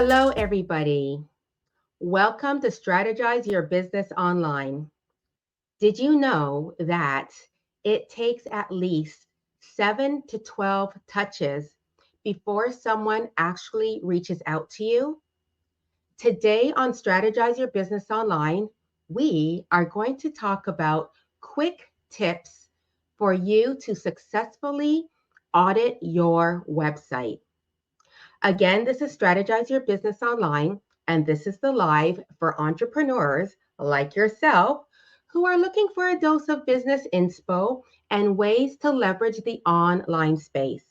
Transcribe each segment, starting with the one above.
Hello, everybody. Welcome to Strategize Your Business Online. Did you know that it takes at least 7 to 12 touches before someone actually reaches out to you? Today on Strategize Your Business Online, we are going to talk about quick tips for you to successfully audit your website. Again, this is Strategize Your Business Online, and this is the live for entrepreneurs like yourself who are looking for a dose of business inspo and ways to leverage the online space.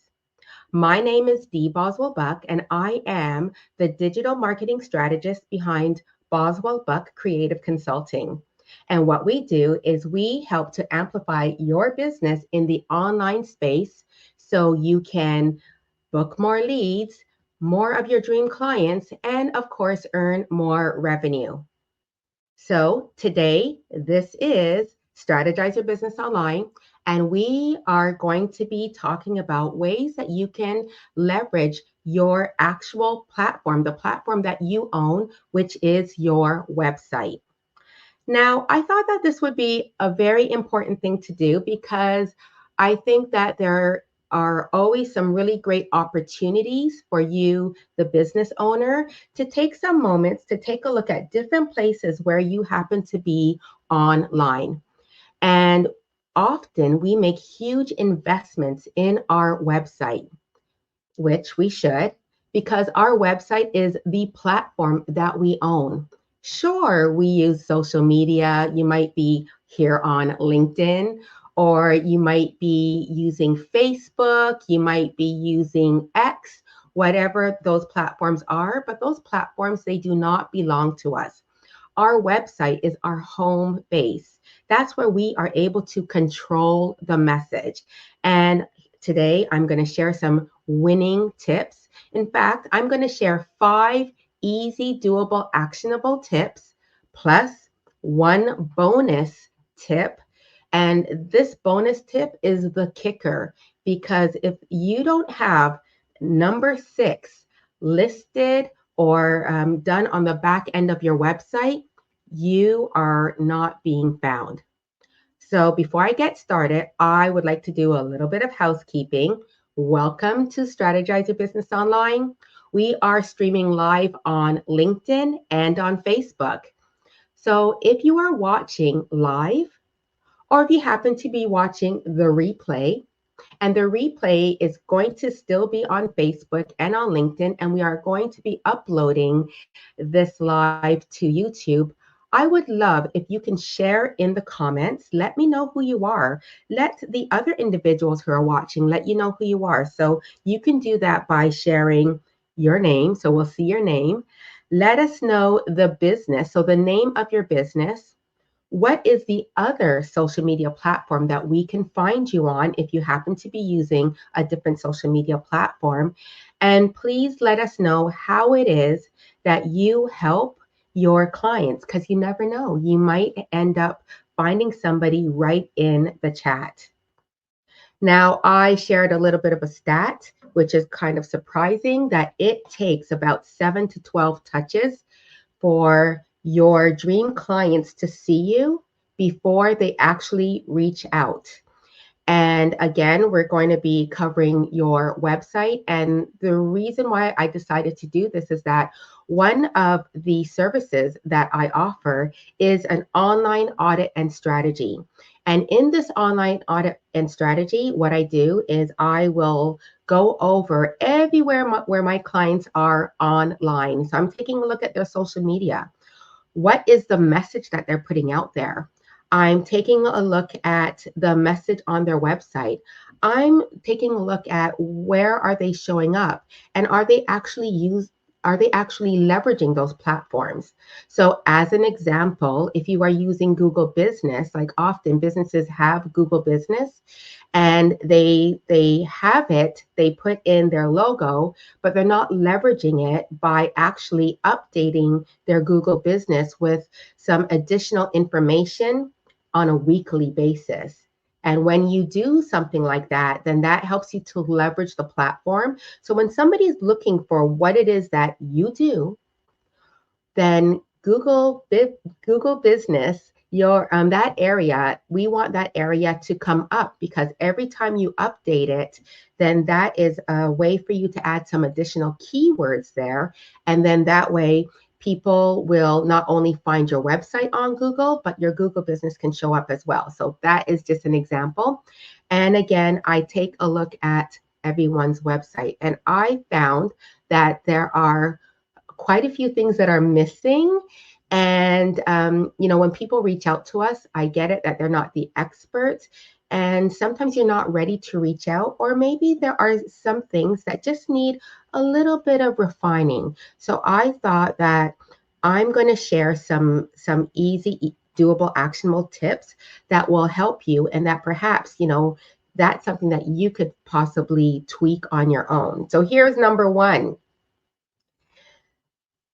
My name is Dee Boswell-Buck, and I am the digital marketing strategist behind Boswell-Buck Creative Consulting. And what we do is we help to amplify your business in the online space so you can book more leads, more of your dream clients, and of course, earn more revenue. So today, this is Strategize Your Business Online, and we are going to be talking about ways that you can leverage your actual platform, the platform that you own, which is your website. Now, I thought that this would be a very important thing to do because I think that there are always some really great opportunities for you, the business owner, to take some moments to take a look at different places where you happen to be online. And often we make huge investments in our website, which we should, because our website is the platform that we own. Sure, we use social media. You might be here on LinkedIn, or you might be using Facebook, you might be using X, whatever those platforms are, but those platforms, they do not belong to us. Our website is our home base. That's where we are able to control the message. And today I'm going to share some winning tips. In fact, I'm going to share 5 easy, doable, actionable tips plus one bonus tip. And this bonus tip is the kicker because if you don't have number 6 listed or done on the back end of your website, you are not being found. So before I get started, I would like to do a little bit of housekeeping. Welcome to Strategize Your Business Online. We are streaming live on LinkedIn and on Facebook. So if you are watching live, or if you happen to be watching the replay, and the replay is going to still be on Facebook and on LinkedIn, and we are going to be uploading this live to YouTube. I would love if you can share in the comments. Let me know who you are. Let the other individuals who are watching let you know who you are. So you can do that by sharing your name. So we'll see your name. Let us know the business. So the name of your business. What is the other social media platform that we can find you on if you happen to be using a different social media platform? And please let us know how it is that you help your clients because you never know. You might end up finding somebody right in the chat. Now, I shared a little bit of a stat, which is kind of surprising that it takes about 7 to 12 touches for your dream clients to see you before they actually reach out. And again, we're going to be covering your website. And the reason why I decided to do this is that one of the services that I offer is an online audit and strategy. And in this online audit and strategy, what I do is I will go over everywhere where my clients are online. So I'm taking a look at their social media. What is the message that they're putting out there? I'm taking a look at the message on their website. I'm taking a look at where are they showing up and are they actually leveraging those platforms? So as an example, if you are using Google Business, like often businesses have Google Business and they have it, they put in their logo, but they're not leveraging it by actually updating their Google Business with some additional information on a weekly basis. And when you do something like that, then that helps you to leverage the platform. So when somebody's looking for what it is that you do, then Google Business, your that area, we want that area to come up because every time you update it, then that is a way for you to add some additional keywords there. And then that way people will not only find your website on Google, but your Google business can show up as well. So that is just an example. And again, I take a look at everyone's website and I found that there are quite a few things that are missing. And, when people reach out to us, I get it that they're not the experts. And sometimes you're not ready to reach out, or maybe there are some things that just need a little bit of refining. So I thought that I'm going to share some easy, doable, actionable tips that will help you, and that perhaps, that's something that you could possibly tweak on your own. So here's number one.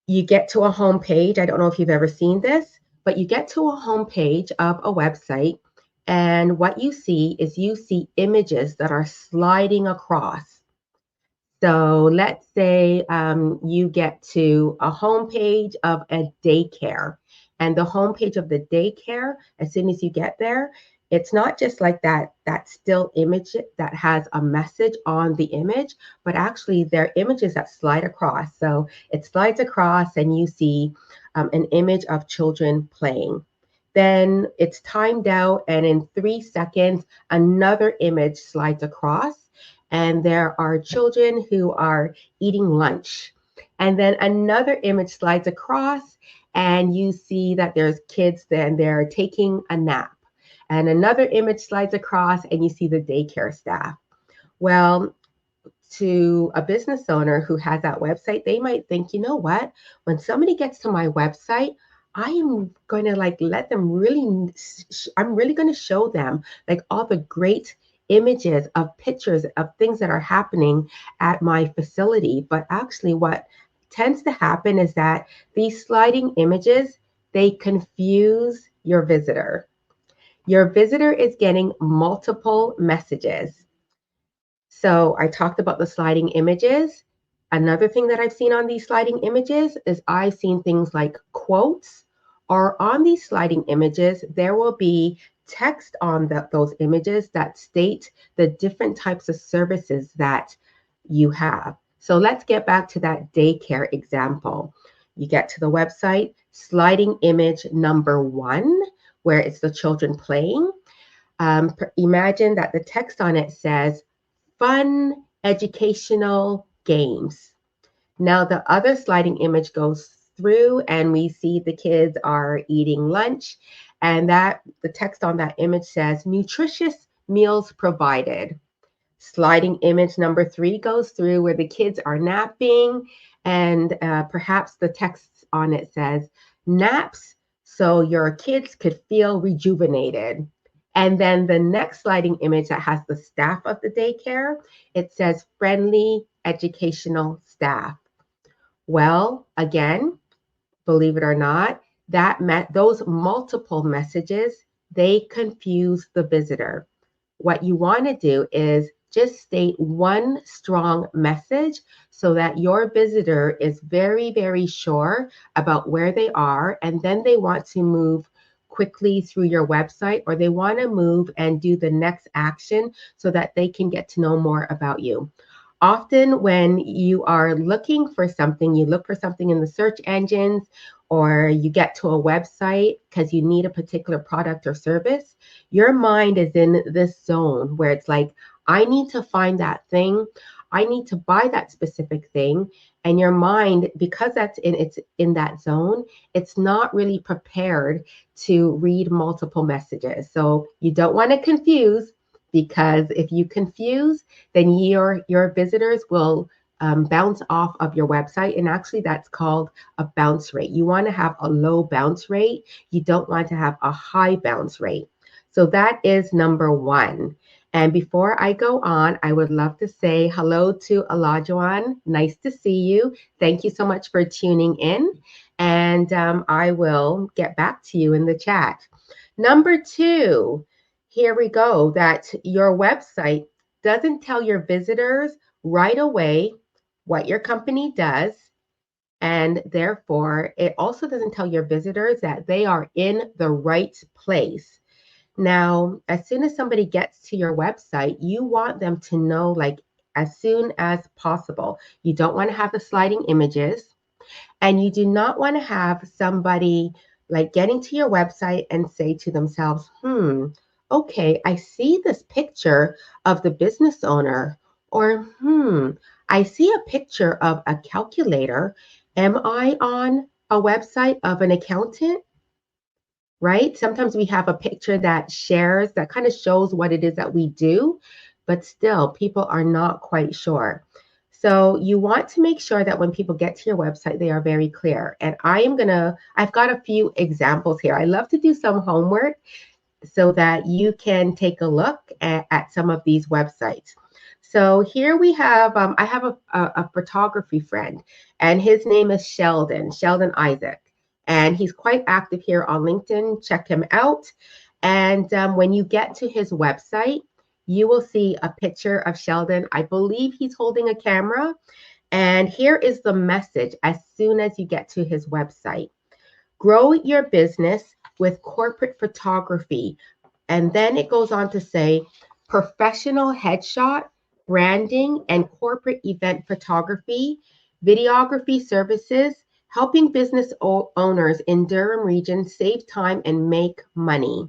You get to a home page. I don't know if you've ever seen this, but you get to a home page of a website, and what you see is you see images that are sliding across. So let's say you get to a homepage of a daycare, and the homepage of the daycare, as soon as you get there, it's not just like that still image that has a message on the image, but actually they're images that slide across. So it slides across, and you see an image of children playing. Then it's timed out, and in 3 seconds, another image slides across and there are children who are eating lunch. And then another image slides across, and you see that there's kids and they're taking a nap. And another image slides across, and you see the daycare staff. Well, to a business owner who has that website, they might think, you know what? When somebody gets to my website, I am going to let them really, I'm really going to show them all the great images of pictures of things that are happening at my facility. But actually what tends to happen is that these sliding images, they confuse your visitor. Your visitor is getting multiple messages. So I talked about the sliding images. Another thing that I've seen on these sliding images is I've seen things like quotes, or on these sliding images, there will be text on those images that state the different types of services that you have. So let's get back to that daycare example. You get to the website, sliding image number 1, where it's the children playing. Imagine that the text on it says, fun educational games. Now the other sliding image goes through and we see the kids are eating lunch, and that the text on that image says nutritious meals provided. Sliding image number 3 goes through where the kids are napping, and perhaps the text on it says naps so your kids could feel rejuvenated. And then the next sliding image that has the staff of the daycare, it says friendly educational staff. Well, again, believe it or not, those multiple messages, they confuse the visitor. What you want to do is just state one strong message so that your visitor is very, very sure about where they are, and then they want to move quickly through your website, or they want to move and do the next action so that they can get to know more about you. Often when you are looking for something, you look for something in the search engines, or you get to a website because you need a particular product or service, your mind is in this zone where it's like, I need to find that thing. I need to buy that specific thing. And your mind, because it's in that zone, it's not really prepared to read multiple messages. So you don't want to confuse, because if you confuse, then your visitors will bounce off of your website. And actually that's called a bounce rate. You want to have a low bounce rate. You don't want to have a high bounce rate. So that is number 1. And before I go on, I would love to say hello to Olajuwon. Nice to see you. Thank you so much for tuning in. And I will get back to you in the chat. Number 2, Here we go, that your website doesn't tell your visitors right away what your company does. And therefore, it also doesn't tell your visitors that they are in the right place. Now, as soon as somebody gets to your website, you want them to know like as soon as possible. You don't want to have the sliding images, and you do not want to have somebody like getting to your website and say to themselves, okay, I see this picture of the business owner, or I see a picture of a calculator. Am I on a website of an accountant? Right? Sometimes we have a picture that shares, that kind of shows what it is that we do, but still people are not quite sure. So you want to make sure that when people get to your website, they are very clear. And I've got a few examples here. I love to do some homework so that you can take a look at some of these websites. So here we have, I have a photography friend, and his name is Sheldon Isaac. And he's quite active here on LinkedIn. Check him out. And when you get to his website, you will see a picture of Sheldon. I believe he's holding a camera. And here is the message as soon as you get to his website. Grow your business with corporate photography. And then it goes on to say professional headshot, branding, and corporate event photography, videography services, helping business owners in Durham region save time and make money.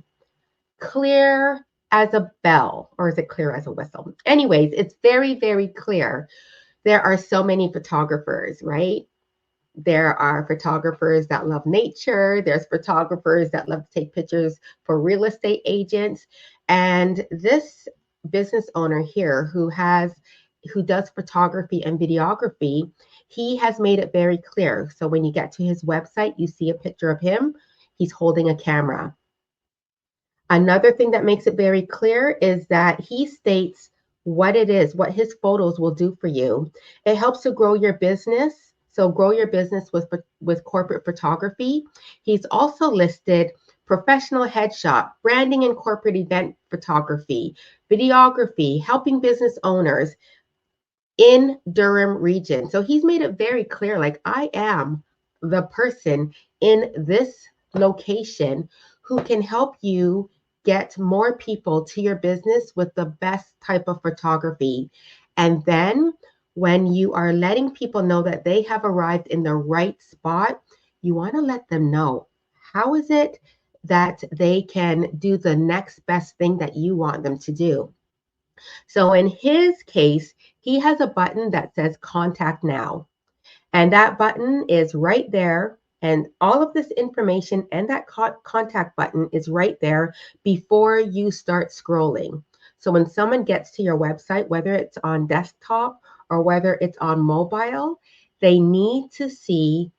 Clear as a bell, or is it clear as a whistle? Anyways, it's very, very clear. There are so many photographers, right? There are photographers that love nature. There's photographers that love to take pictures for real estate agents. And this business owner here who does photography and videography, he has made it very clear. So when you get to his website, you see a picture of him. He's holding a camera. Another thing that makes it very clear is that he states what it is, what his photos will do for you. It helps to grow your business. So grow your business with corporate photography. He's also listed professional headshot, branding and corporate event photography, videography, helping business owners in Durham region. So he's made it very clear, like, I am the person in this location who can help you get more people to your business with the best type of photography. And then when you are letting people know that they have arrived in the right spot, you want to let them know, how is it that they can do the next best thing that you want them to do. So in his case, he has a button that says contact now. And that button is right there. And all of this information and that contact button is right there before you start scrolling. So when someone gets to your website, whether it's on desktop or whether it's on mobile, they need to see,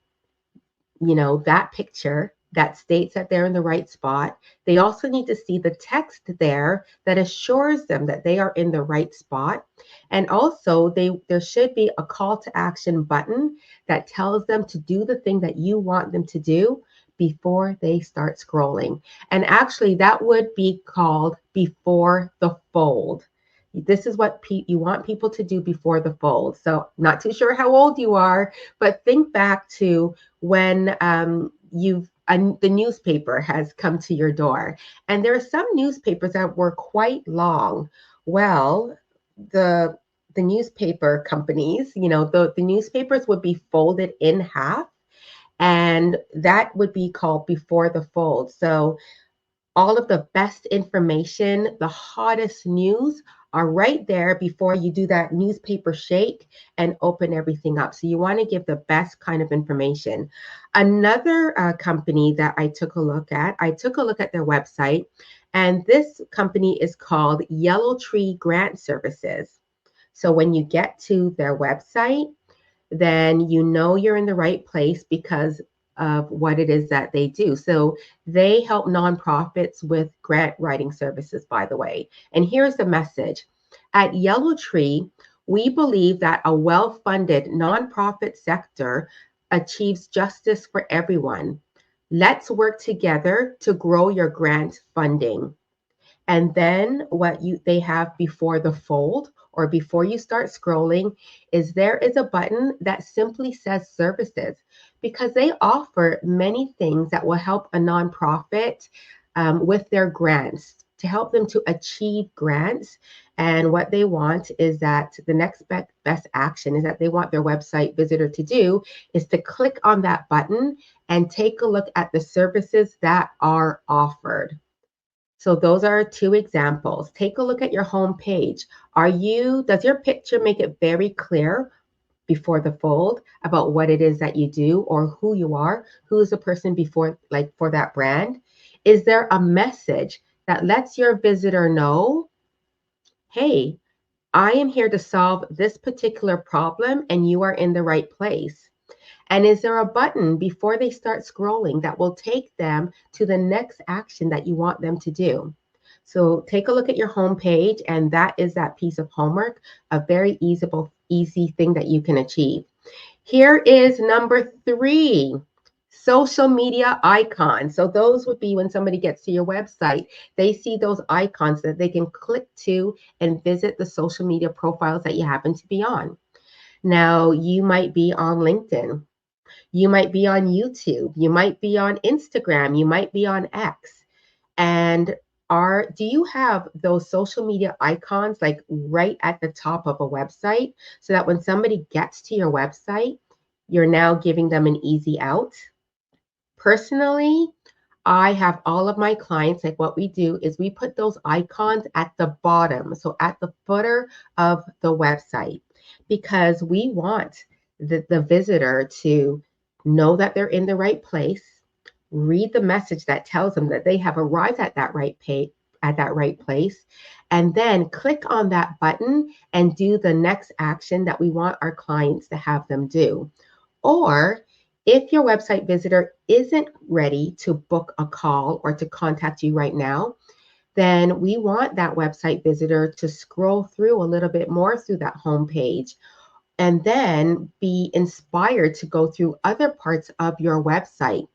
that picture that states that they're in the right spot. They also need to see the text there that assures them that they are in the right spot. And also there should be a call to action button that tells them to do the thing that you want them to do before they start scrolling. And actually that would be called before the fold. This is what you want people to do before the fold. So not too sure how old you are, but think back to when the newspaper has come to your door. And there are some newspapers that were quite long. Well, the newspaper companies, the newspapers would be folded in half, and that would be called before the fold. So all of the best information, the hottest news are right there before you do that newspaper shake and open everything up. So you want to give the best kind of information. Another company that I took a look at their website, and this company is called Yellow Tree Grant Services. So when you get to their website, then you know you're in the right place because of what it is that they do. So they help nonprofits with grant writing services, by the way. And here's the message. At Yellow Tree, we believe that a well-funded nonprofit sector achieves justice for everyone. Let's work together to grow your grant funding. And then what they have before the fold or before you start scrolling is there is a button that simply says services, because they offer many things that will help a nonprofit with their grants, to help them to achieve grants. And what they want is that the next best action is that they want their website visitor to do is to click on that button and take a look at the services that are offered. So those are two examples. Take a look at your home page. Does your picture make it very clear before the fold about what it is that you do or who you are? Who is the person before, like for that brand? Is there a message that lets your visitor know, hey, I am here to solve this particular problem and you are in the right place? And is there a button before they start scrolling that will take them to the next action that you want them to do? So take a look at your home page, and that is that piece of homework, a very easy thing that you can achieve. Here is number 3, social media icons. So those would be when somebody gets to your website, they see those icons that they can click to and visit the social media profiles that you happen to be on. Now, you might be on LinkedIn. You might be on YouTube, you might be on Instagram, you might be on X. And do you have those social media icons like right at the top of a website, so that when somebody gets to your website, you're now giving them an easy out? Personally, I have all of my clients, like what we do is we put those icons at the bottom, so at the footer of the website, because we want the visitor to know that they're in the right place, read the message that tells them that they have arrived at that right place, and then click on that button and do the next action that we want our clients to have them do. Or if your website visitor isn't ready to book a call or to contact you right now, then we want that website visitor to scroll through a little bit more through that homepage and then be inspired to go through other parts of your website.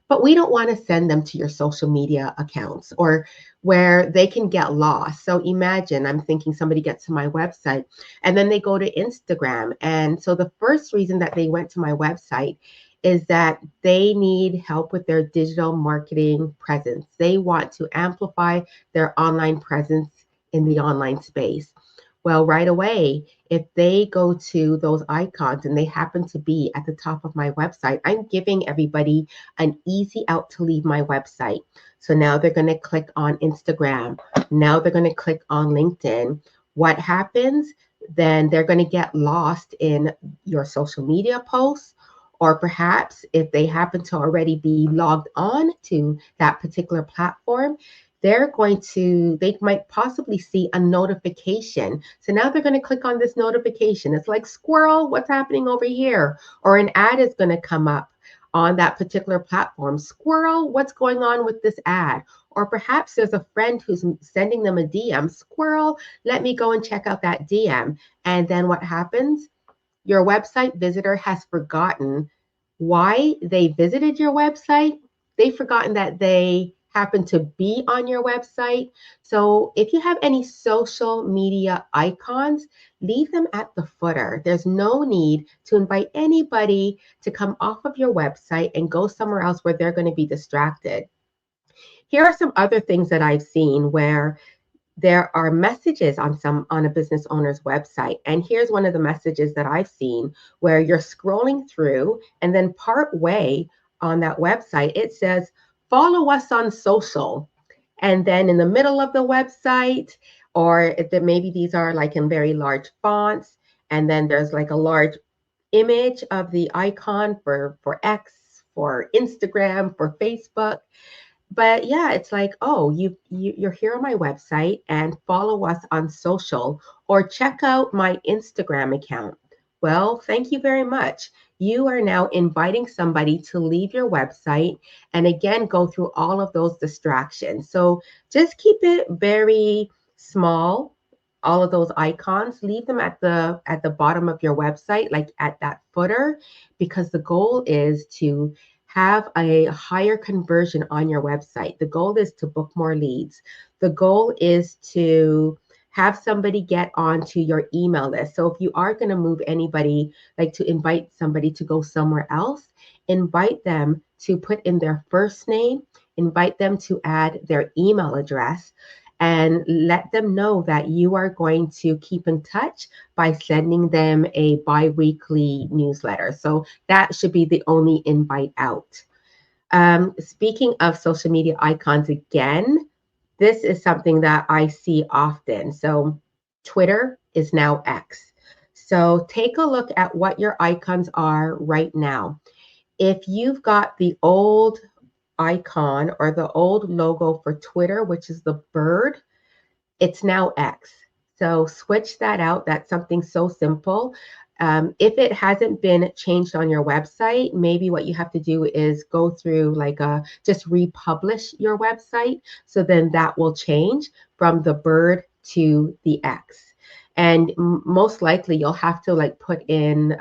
But we don't want to send them to your social media accounts or where they can get lost. So imagine, I'm thinking somebody gets to my website and then they go to Instagram. And so the first reason that they went to my website is that they need help with their digital marketing presence. They want to amplify their online presence in the online space. Well, right away, if they go to those icons and they happen to be at the top of my website, I'm giving everybody an easy out to leave my website. So now they're going to click on Instagram. Now they're going to click on LinkedIn. What happens? Then they're going to get lost in your social media posts. Or perhaps if they happen to already be logged on to that particular platform, they might possibly see a notification. So now they're going to click on this notification. It's like, squirrel, what's happening over here? Or an ad is going to come up on that particular platform. Squirrel, what's going on with this ad? Or perhaps there's a friend who's sending them a DM. Squirrel, let me go and check out that DM. And then what happens? Your website visitor has forgotten why they visited your website. They've forgotten that they happen to be on your website. So if you have any social media icons, leave them at the footer. There's no need to invite anybody to come off of your website and go somewhere else where they're going to be distracted. Here are some other things that I've seen where there are messages on a business owner's website. And here's one of the messages that I've seen where you're scrolling through and then part way on that website, it says, follow us on social. And then in the middle of the website, or maybe these are like in very large fonts, and then there's like a large image of the icon for X, for Instagram, for Facebook. But yeah, it's like, oh, you're here on my website and follow us on social or check out my Instagram account. Well, thank you very much. You are now inviting somebody to leave your website and again go through all of those distractions. So just keep it very small. All of those icons, leave them at the bottom of your website, like at that footer, because the goal is to have a higher conversion on your website. The goal is to book more leads. The goal is to have somebody get onto your email list. So if you are going to move anybody, like to invite somebody to go somewhere else, invite them to put in their first name, invite them to add their email address, and let them know that you are going to keep in touch by sending them a bi-weekly newsletter. So that should be the only invite out. Speaking of social media icons again, this is something that I see often. So Twitter is now X. So take a look at what your icons are right now. If you've got the old icon or the old logo for Twitter, which is the bird, it's now X. So switch that out. That's something so simple. If it hasn't been changed on your website, maybe what you have to do is go through just republish your website. So then that will change from the bird to the X. And most likely you'll have to put in,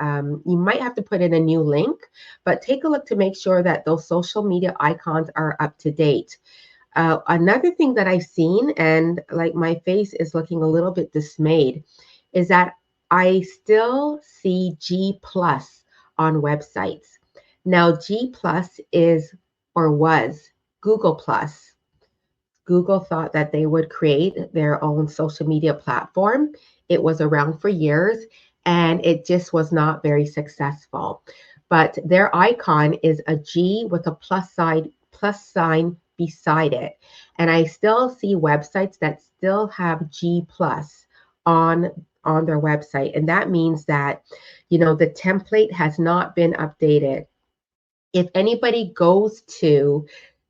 you might have to put in a new link, but take a look to make sure that those social media icons are up to date. Another thing that I've seen, and my face is looking a little bit dismayed, is that I still see G plus on websites. Now, G plus is or was Google plus. Google thought that they would create their own social media platform. It was around for years and it just was not very successful. But their icon is a G with a plus sign beside it. And I still see websites that still have G plus on their website. And that means that, the template has not been updated. If anybody goes to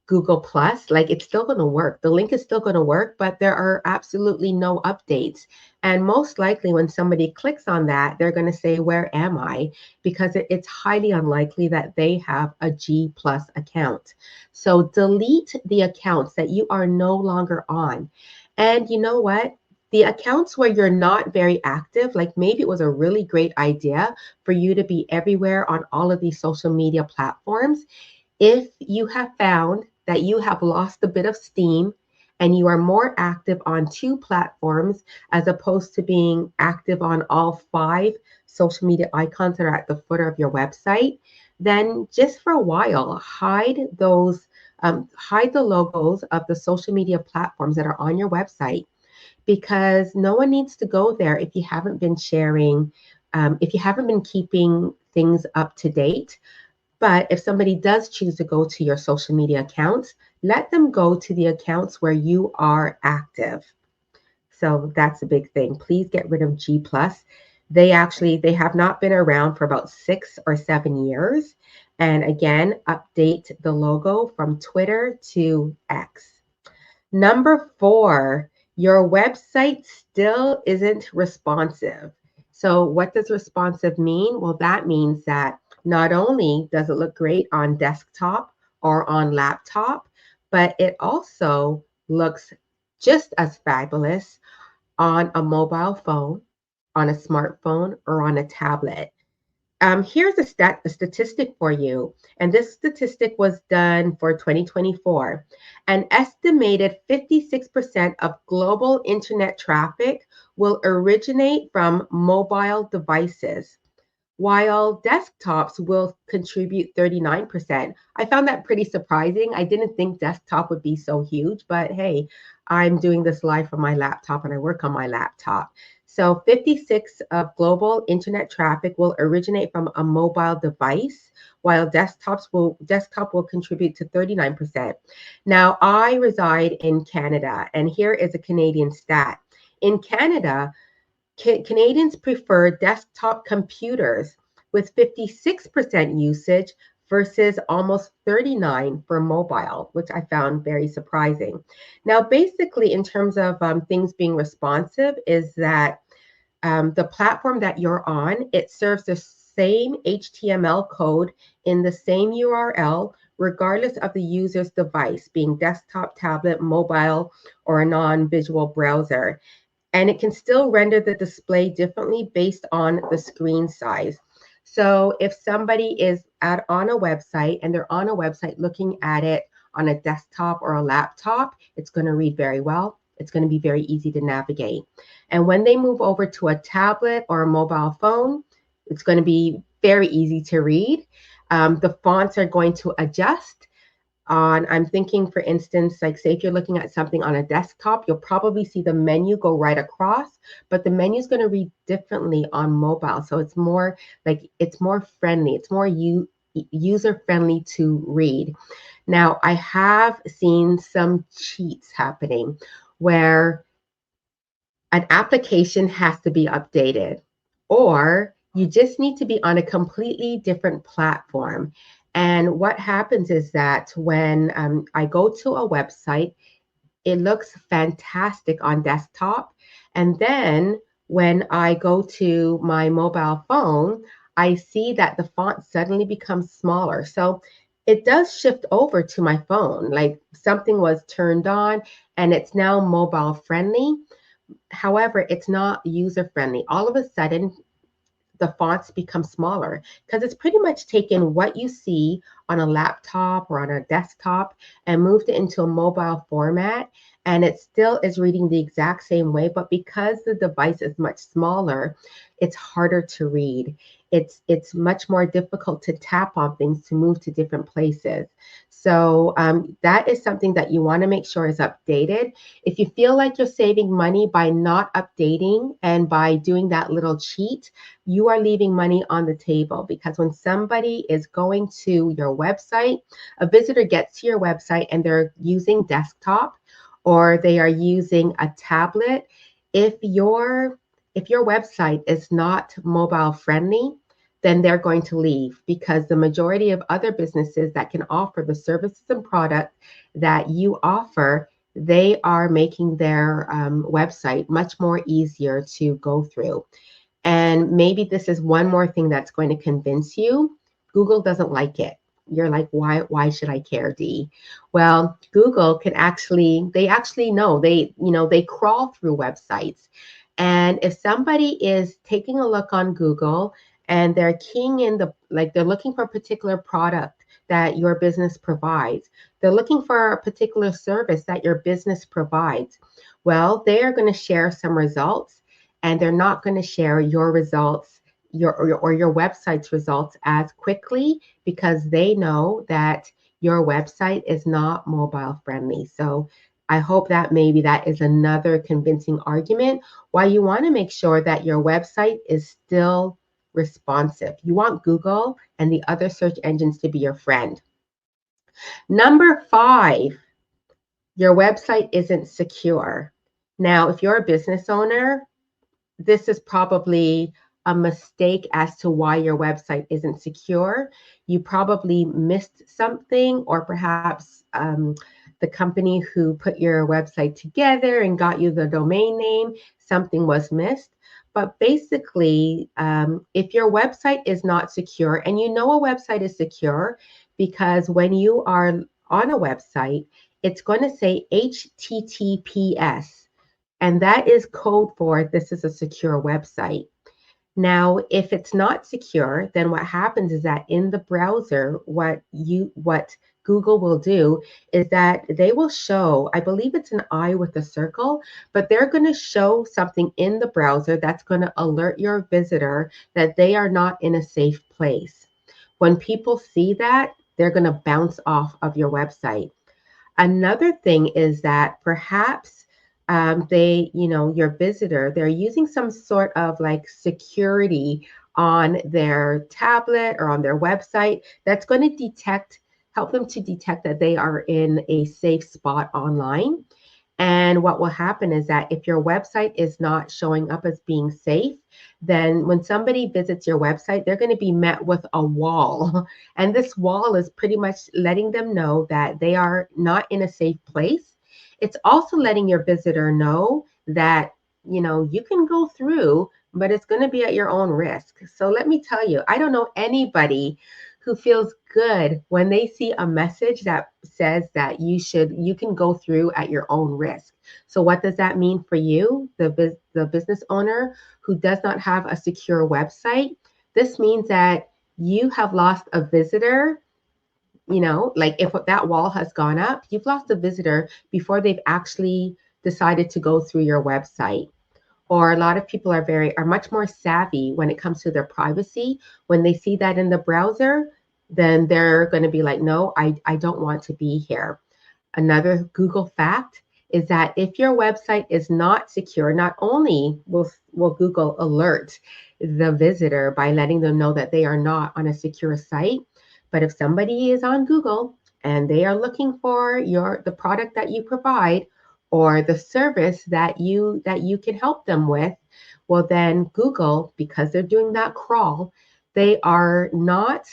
Google Plus, it's still going to work. The link is still going to work, but there are absolutely no updates. And most likely when somebody clicks on that, they're going to say, where am I? Because it's highly unlikely that they have a G Plus account. So delete the accounts that you are no longer on. And you know what? The accounts where you're not very active, like maybe it was a really great idea for you to be everywhere on all of these social media platforms. If you have found that you have lost a bit of steam and you are more active on 2 platforms as opposed to being active on all 5 social media icons that are at the footer of your website, then just for a while, hide the logos of the social media platforms that are on your website, because no one needs to go there if you haven't been sharing, if you haven't been keeping things up to date. But if somebody does choose to go to your social media accounts, let them go to the accounts where you are active. So that's a big thing. Please get rid of G plus. They have not been around for about 6 or 7 years. And again, update the logo from Twitter to X. Number 4, your website still isn't responsive. So what does responsive mean? Well, that means that not only does it look great on desktop or on laptop, but it also looks just as fabulous on a mobile phone, on a smartphone, or on a tablet. Here's a statistic for you, and this statistic was done for 2024. An estimated 56% of global internet traffic will originate from mobile devices, while desktops will contribute 39%. I found that pretty surprising. I didn't think desktop would be so huge, but hey, I'm doing this live from my laptop and I work on my laptop. So 56 of global internet traffic will originate from a mobile device, while desktop will contribute to 39%. Now, I reside in Canada, and here is a Canadian stat. In Canada, Canadians prefer desktop computers with 56% usage versus almost 39 for mobile, which I found very surprising. Now, basically, in terms of things being responsive, is that the platform that you're on, it serves the same HTML code in the same URL, regardless of the user's device, being desktop, tablet, mobile, or a non-visual browser. And it can still render the display differently based on the screen size. So if somebody is on a website and they're on a website looking at it on a desktop or a laptop, it's going to read very well. It's going to be very easy to navigate. And when they move over to a tablet or a mobile phone, it's going to be very easy to read. The fonts are going to adjust on, I'm thinking, for instance, like say if you're looking at something on a desktop, you'll probably see the menu go right across, but the menu is going to read differently on mobile. So it's more like, it's more friendly. It's more user friendly to read. Now, I have seen some cheats happening where an application has to be updated, or you just need to be on a completely different platform. And what happens is that when I go to a website, it looks fantastic on desktop. And then when I go to my mobile phone, I see that the font suddenly becomes smaller. So it does shift over to my phone, like something was turned on and it's now mobile friendly. However, it's not user friendly. All of a sudden, the fonts become smaller because it's pretty much taken what you see on a laptop or on a desktop and moved it into a mobile format. And it still is reading the exact same way, but because the device is much smaller, it's harder to read. It's much more difficult to tap on things to move to different places. So that is something that you want to make sure is updated. If you feel like you're saving money by not updating and by doing that little cheat, you are leaving money on the table, because when somebody is going to your website, a visitor gets to your website and they're using desktop or they are using a tablet. If your website is not mobile friendly, then they're going to leave, because the majority of other businesses that can offer the services and products that you offer, they are making their website much more easier to go through. And maybe this is one more thing that's going to convince you. Google doesn't like it. You're like, why should I care, Dee? Well, Google can they actually know, they crawl through websites. And if somebody is taking a look on Google and they're keying in they're looking for a particular product that your business provides, they're looking for a particular service that your business provides, well, they are going to share some results, and they're not going to share your results, your website's results as quickly, because they know that your website is not mobile friendly. So I hope that maybe that is another convincing argument why you want to make sure that your website is still responsive. You want Google and the other search engines to be your friend. Number 5, your website isn't secure. Now, if you're a business owner, this is probably a mistake as to why your website isn't secure. You probably missed something, or perhaps the company who put your website together and got you the domain name, something was missed. But basically, if your website is not secure, and you know a website is secure because when you are on a website, it's going to say HTTPS. And that is code for this is a secure website. Now, if it's not secure, then what happens is that in the browser, what Google will do is that they will show, I believe it's an eye with a circle, but they're going to show something in the browser that's going to alert your visitor that they are not in a safe place. When people see that, they're going to bounce off of your website. Another thing is that perhaps your visitor, they're using some sort of like security on their tablet or on their website that's going to help them to detect that they are in a safe spot online. And what will happen is that if your website is not showing up as being safe, then when somebody visits your website, they're going to be met with a wall. And this wall is pretty much letting them know that they are not in a safe place. It's also letting your visitor know that, you can go through, but it's going to be at your own risk. So let me tell you, I don't know anybody who feels good when they see a message that says that you can go through at your own risk. So what does that mean for you, the business owner who does not have a secure website? This means that you have lost a visitor. Like if that wall has gone up, you've lost a visitor before they've actually decided to go through your website. Or a lot of people are much more savvy when it comes to their privacy. When they see that in the browser, then they're going to be like, no, I don't want to be here. Another Google fact is that if your website is not secure, not only will Google alert the visitor by letting them know that they are not on a secure site, but if somebody is on Google and they are looking for the product that you provide or the service that you can help them with, well then Google, because they're doing that crawl, they are not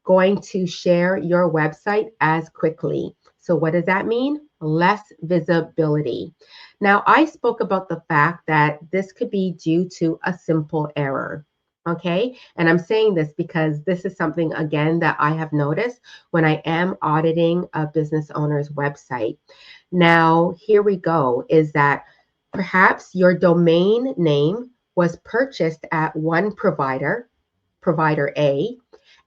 going to share your website as quickly. So what does that mean? Less visibility. Now, I spoke about the fact that this could be due to a simple error. Okay. And I'm saying this because this is something, again, that I have noticed when I am auditing a business owner's website. Now, here we go, is that perhaps your domain name was purchased at one provider, provider A,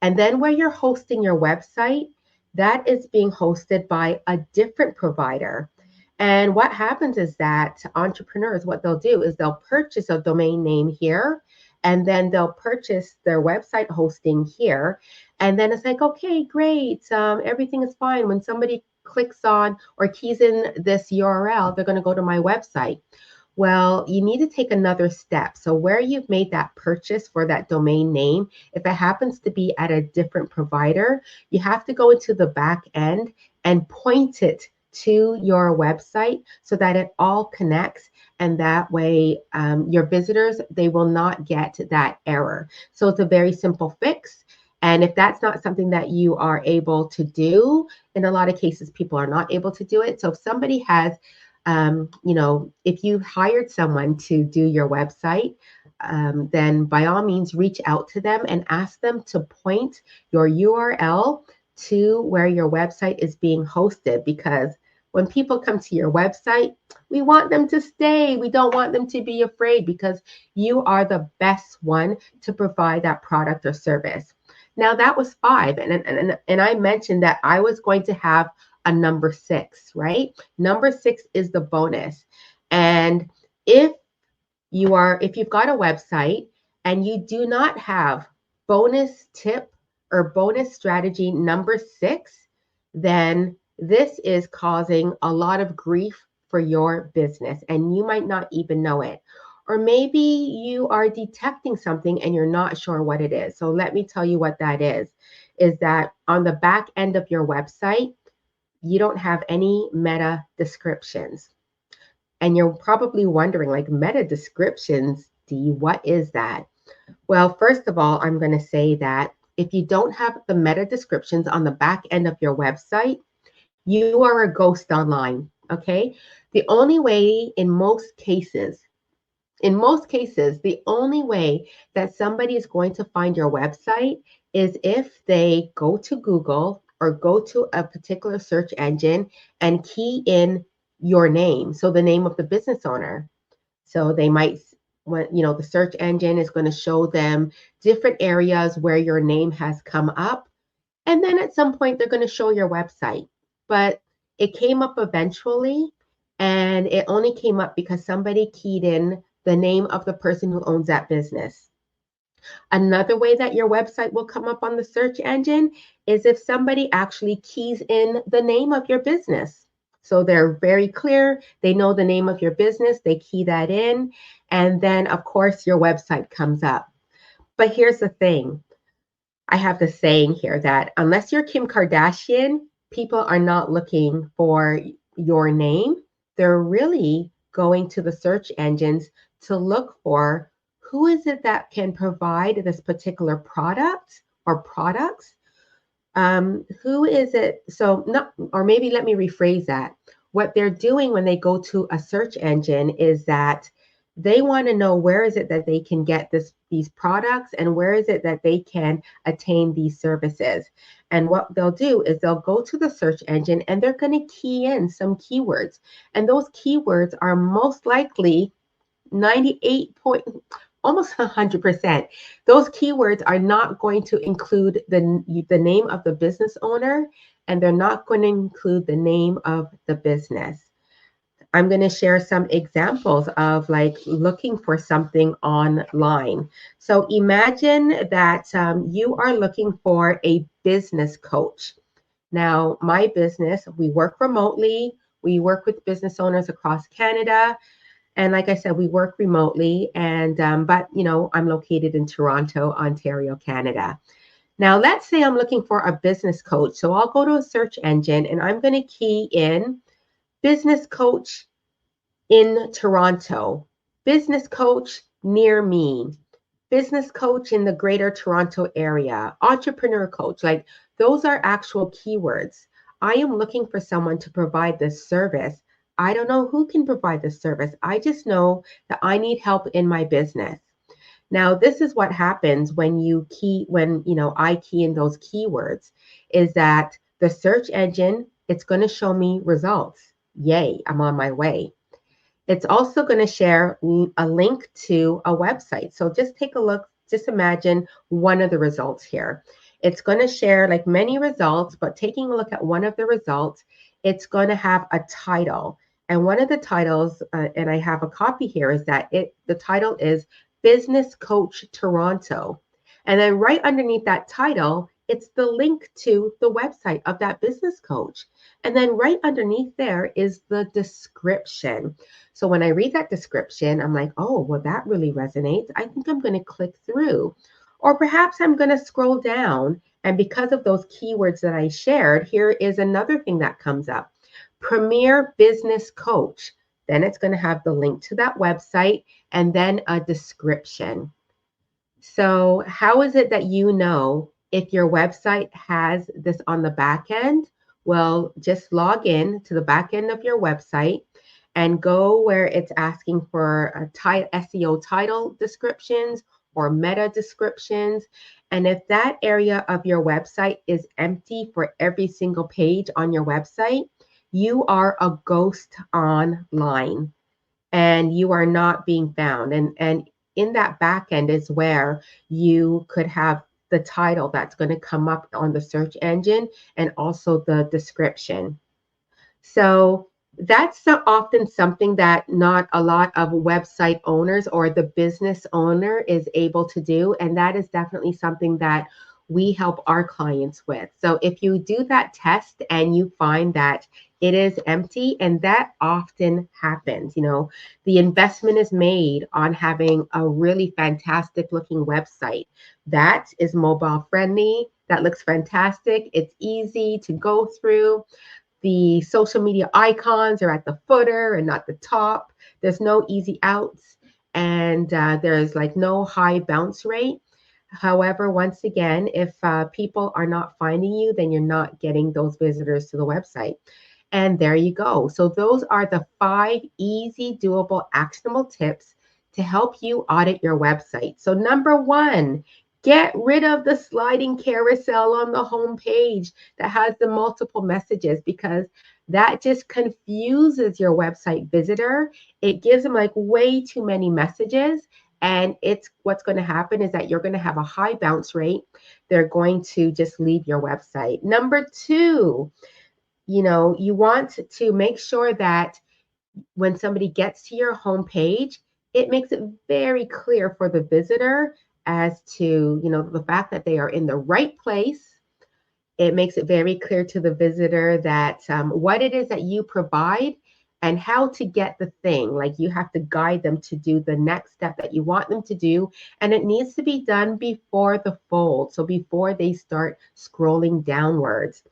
and then where you're hosting your website, that is being hosted by a different provider. And what happens is that entrepreneurs, what they'll do is they'll purchase a domain name here, and then they'll purchase their website hosting here. And then it's like, okay, great. Everything is fine. When somebody clicks on or keys in this URL, they're going to go to my website. Well, you need to take another step. So where you've made that purchase for that domain name, if it happens to be at a different provider, you have to go into the back end and point it to your website so that it all connects. And that way, your visitors, they will not get that error. So it's a very simple fix. And if that's not something that you are able to do, in a lot of cases, people are not able to do it. So if somebody has if you hired someone to do your website, then by all means reach out to them and ask them to point your URL to where your website is being hosted. Because when people come to your website, we want them to stay. We don't want them to be afraid because you are the best one to provide that product or service. Now that was 5, and I mentioned that I was going to have a number 6, right? Number 6 is the bonus. And if you've got a website and you do not have bonus tip or bonus strategy number 6, then this is causing a lot of grief for your business and you might not even know it. Or maybe you are detecting something and you're not sure what it is. So let me tell you what that is that on the back end of your website, you don't have any meta descriptions. And you're probably wondering, like, meta descriptions, Dee, what is that? Well, first of all, I'm going to say that if you don't have the meta descriptions on the back end of your website, you are a ghost online, okay? The only way in most cases, the only way that somebody is going to find your website is if they go to Google or go to a particular search engine and key in your name, so the name of the business owner. So they might, the search engine is going to show them different areas where your name has come up. And then at some point, they're going to show your website. But it came up eventually, and it only came up because somebody keyed in the name of the person who owns that business. Another way that your website will come up on the search engine is if somebody actually keys in the name of your business. So they're very clear. They know the name of your business. They key that in. And then, of course, your website comes up. But here's the thing. I have the saying here that unless you're Kim Kardashian, people are not looking for your name. They're really going to the search engines to look for who is it that can provide this particular product or products. Who is it? So, not, or maybe let me rephrase that. What they're doing when they go to a search engine is that they want to know where is it that they can get these products and where is it that they can attain these services. And what they'll do is they'll go to the search engine and they're going to key in some keywords. And those keywords are most likely 98 almost 100%. Those keywords are not going to include the name of the business owner, and they're not going to include the name of the business. I'm going to share some examples of like looking for something online. So imagine that you are looking for a business coach. Now, my business, we work remotely. We work with business owners across Canada. And like I said, we work remotely. And, but, I'm located in Toronto, Ontario, Canada. Now, let's say I'm looking for a business coach. So I'll go to a search engine and I'm going to key in business coach in Toronto, business coach near me, business coach in the greater Toronto area, entrepreneur coach. Like those are actual keywords. I am looking for someone to provide this service. I don't know who can provide this service. I just know that I need help in my business. Now, this is what happens when I key in those keywords is that the search engine, it's going to show me results. Yay, I'm on my way. It's also going to share a link to a website. So just take a look, just imagine one of the results here. It's going to share like many results, but taking a look at one of the results, it's going to have a title. And one of the titles, and I have a copy here, is that the title is Business Coach Toronto. And then right underneath that title, it's the link to the website of that business coach. And then right underneath there is the description. So when I read that description, I'm like, oh, well, that really resonates. I think I'm going to click through. Or perhaps I'm going to scroll down. And because of those keywords that I shared, here is another thing that comes up. Premier Business Coach. Then it's going to have the link to that website and then a description. So how is it that you know if your website has this on the back end? Well, just log in to the back end of your website and go where it's asking for SEO title descriptions or meta descriptions. And if that area of your website is empty for every single page on your website, you are a ghost online and you are not being found. And in that back end is where you could have the title that's going to come up on the search engine and also the description. So that's often something that not a lot of website owners or the business owner is able to do. And that is definitely something that we help our clients with. So if you do that test and you find that it is empty, and that often happens, the investment is made on having a really fantastic looking website that is mobile friendly, that looks fantastic, it's easy to go through. The social media icons are at the footer and not the top. There's no easy outs, and there's like no high bounce rate. However, once again, if people are not finding you, then you're not getting those visitors to the website. And there you go. So those are the 5 easy, doable, actionable tips to help you audit your website. So number 1, get rid of the sliding carousel on the home page that has the multiple messages, because that just confuses your website visitor. It gives them like way too many messages. And what's going to happen is that you're going to have a high bounce rate. They're going to just leave your website. Number 2, you want to make sure that when somebody gets to your homepage, it makes it very clear for the visitor as to, the fact that they are in the right place. It makes it very clear to the visitor that what it is that you provide and how to get the thing. Like you have to guide them to do the next step that you want them to do. And it needs to be done before the fold. So before they start scrolling downwards.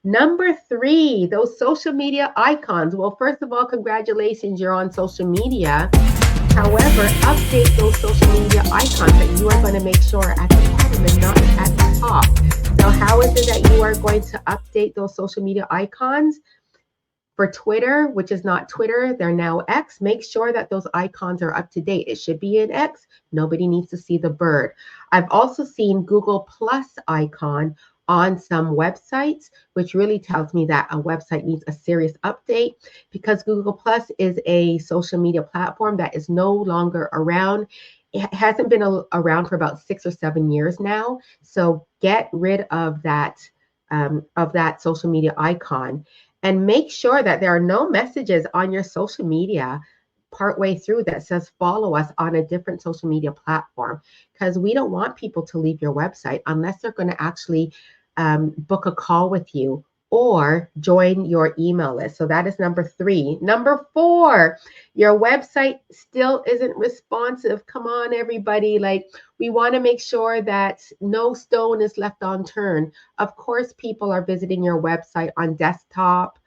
Number 3, those social media icons. Well, first of all, congratulations, you're on social media. However, update those social media icons that you are going to make sure are at the bottom and not at the top. So how is it that you are going to update those social media icons? For Twitter, which is not Twitter, they're now X, make sure that those icons are up to date. It should be in X. Nobody needs to see the bird. I've also seen Google Plus icon on some websites, which really tells me that a website needs a serious update, because Google Plus is a social media platform that is no longer around. It hasn't been around for about 6 or 7 years now. So get rid of that social media icon, and make sure that there are no messages on your social media partway through that says follow us on a different social media platform, because we don't want people to leave your website unless they're going to actually book a call with you or join your email list. So that is number 3. Number 4, your website still isn't responsive. Come on, everybody. Like, we want to make sure that no stone is left unturned. Of course, people are visiting your website on desktop,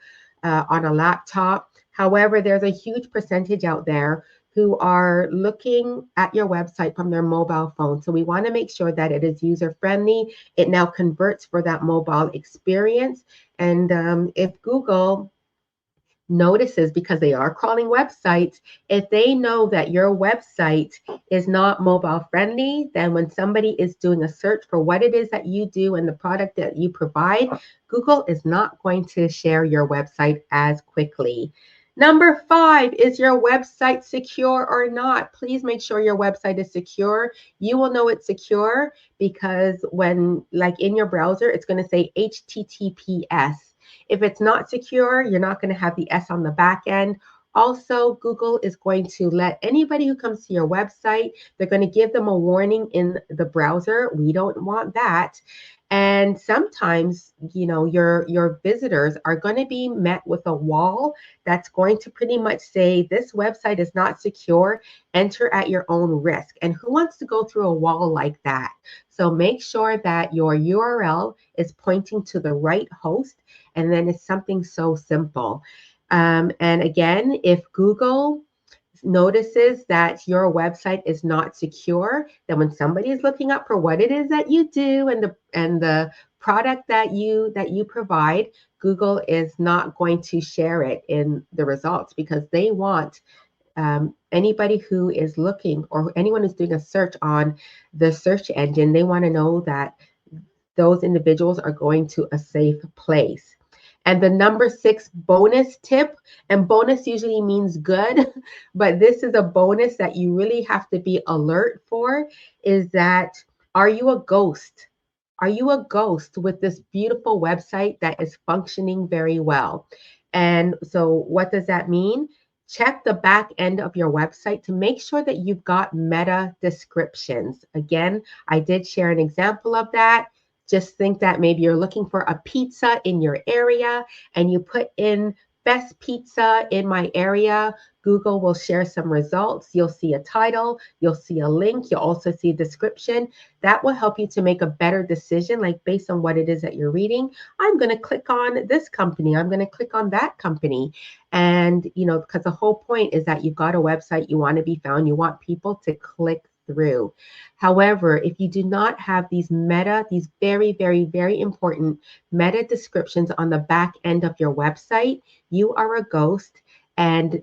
on a laptop. However, there's a huge percentage out there who are looking at your website from their mobile phone. So we want to make sure that it is user friendly. It now converts for that mobile experience. And if Google notices, because they are crawling websites, if they know that your website is not mobile friendly, then when somebody is doing a search for what it is that you do and the product that you provide, Google is not going to share your website as quickly. Number 5, is your website secure or not? Please make sure your website is secure. You will know it's secure because when, like in your browser, it's going to say HTTPS. If it's not secure, you're not going to have the S on the back end. Also, Google is going to let anybody who comes to your website, they're going to give them a warning in the browser. We don't want that. And sometimes, your visitors are going to be met with a wall that's going to pretty much say, this website is not secure, enter at your own risk. And who wants to go through a wall like that? So make sure that your URL is pointing to the right host, and then it's something so simple. And again, if Google notices that your website is not secure, then when somebody is looking up for what it is that you do and the product that you provide, Google is not going to share it in the results, because they want anybody who is looking, or anyone who's doing a search on the search engine, they want to know that those individuals are going to a safe place. And the number 6 bonus tip, and bonus usually means good, but this is a bonus that you really have to be alert for, is that, are you a ghost? Are you a ghost with this beautiful website that is functioning very well? And so what does that mean? Check the back end of your website to make sure that you've got meta descriptions. Again, I did share an example of that. Just think that maybe you're looking for a pizza in your area and you put in best pizza in my area. Google will share some results. You'll see a title, you'll see a link, you'll also see a description. That will help you to make a better decision, like based on what it is that you're reading. I'm going to click on this company, I'm going to click on that company. And, because the whole point is that you've got a website, you want to be found, you want people to click through. However, if you do not have these very, very, very important meta descriptions on the back end of your website, you are a ghost, and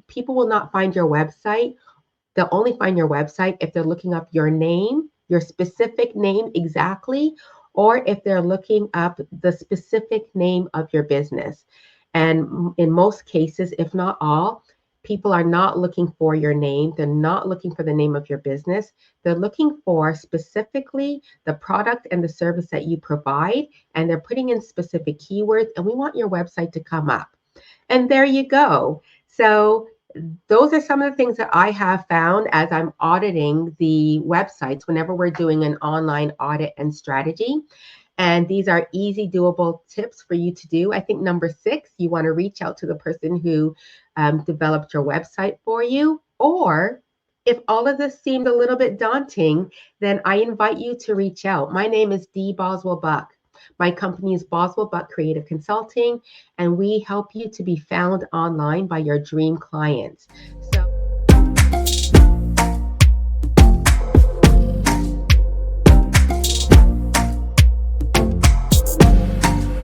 people will not find your website. They'll only find your website if they're looking up your name, your specific name exactly, or if they're looking up the specific name of your business. And in most cases, if not all, people are not looking for your name. They're not looking for the name of your business. They're looking for specifically the product and the service that you provide, and they're putting in specific keywords, and we want your website to come up. And there you go. So those are some of the things that I have found as I'm auditing the websites whenever we're doing an online audit and strategy. And these are easy, doable tips for you to do. I think number 6, you want to reach out to the person who developed your website for you. Or if all of this seemed a little bit daunting, then I invite you to reach out. My name is Dee Boswell-Buck. My company is Boswell-Buck Creative Consulting, and we help you to be found online by your dream clients.